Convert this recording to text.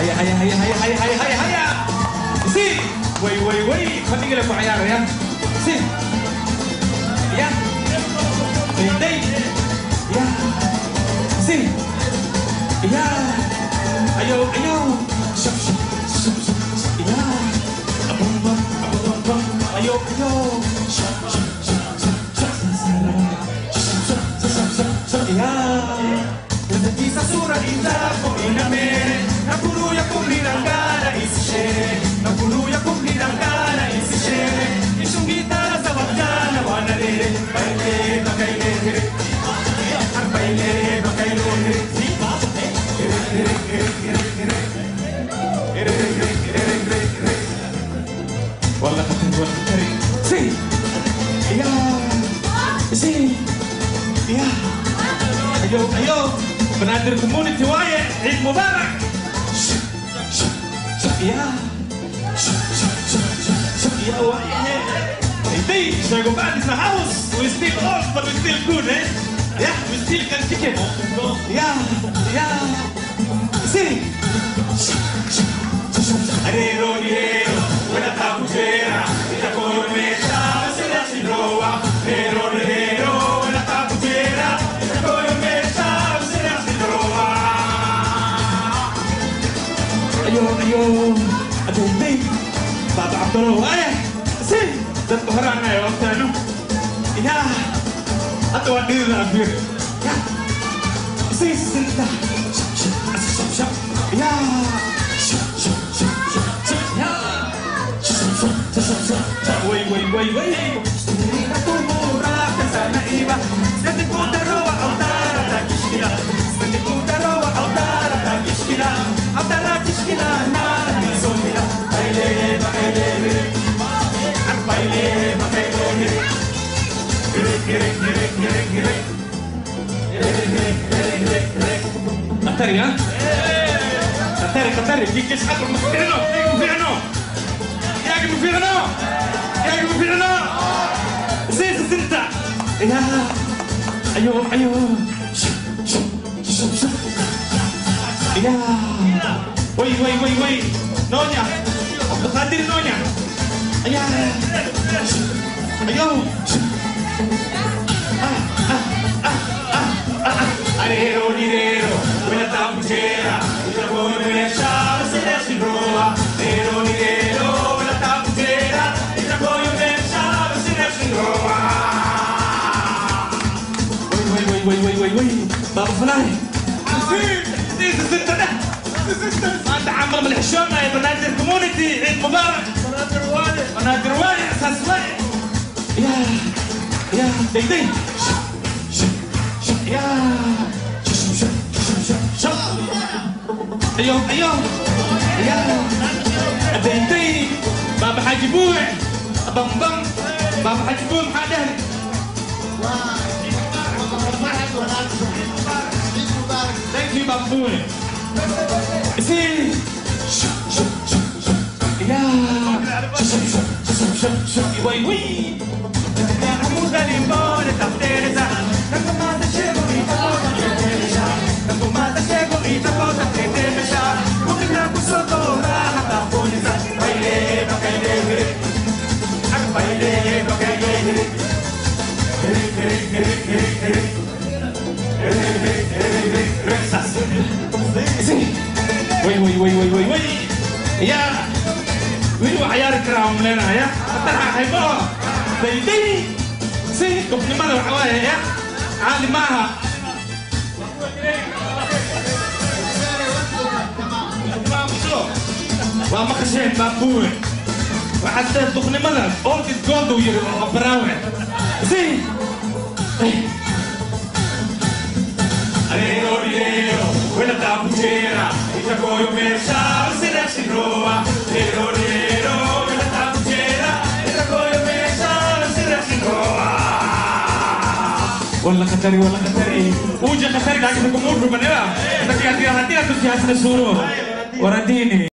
هيا هيا هيا هيا هيا هيا هيا هيا سي وي وي وي خليني لك عيار يا سي يا دي يا سي يا ايو ايو شوف شوف شوف شوف يا بوم بوم بوم بوم ايو ايو شوف شوف شوف شوف شوف يا Questa sura di zapo in amere na kuluya kumlirangana isishere na kuluya kumlirangana isishere ishungitara zawajana wanarere baile bakaile baile bakailo والله خطير والله خطير سي يا سي يا ايو ايو بنادر كوميونتي وايد عيد مبارك يا يا وايد Hey, so go back to the house. We still old, but we still good, eh? Yeah, we still can kick it. Yeah, yeah. See. Arero, arero, quella tapucera, la cormetta, se la si trova. Arero, arero, quella tapucera, la cormetta, se la si trova. Ayo, ayo, ayo, hey, Baba Abdullah, eh? See. Satu orang ya waktu itu, ya, atau hadir hadir, ya, si cerita, ya, ya, woi, cerita tu murah kesana iba, sedih putero autara tak kishkila, sedih putero autara tak kishkila, autara kishkila na nisomila, baile. Baile, baile, Katari, ha? Katari, kikis ako mufirano, mufirano. Sinta. Ya, ayo. Ya, woi, Nonya, Abdul Qadir Nonya. Ayo. Arero, quella tapucera, la cormetta, se la si trova. Arero, quella tapucera, la cormetta, se la si trova. Woi, Baba Falai. This is it. أنت عمر من الحشومة يا بنادر كوميونتي عيد مبارك. بنادر وايد أساس وايد. يا دي يا ايوه يا دي بابا حاجي بوع بم بابا حاجي بوع محادر thank you بابا بوع سي يا وي وي يا ويلو عيار كرام لنا يا طلع حيبوها دي سي كفني ماذا وحوايا يا عادي معها وما خشين بابوي وحتى تخني ماذا اولد جولد وبراوي زي Arero, quella tapucera, il capoio merciale, se la si trova. Arero, quella tapucera, il capoio merciale, se la si trova. والله Katari, وجه Katari lagi berkumur rupanya. Tapi hati-hati tuh si Hasan suruh. Waradini.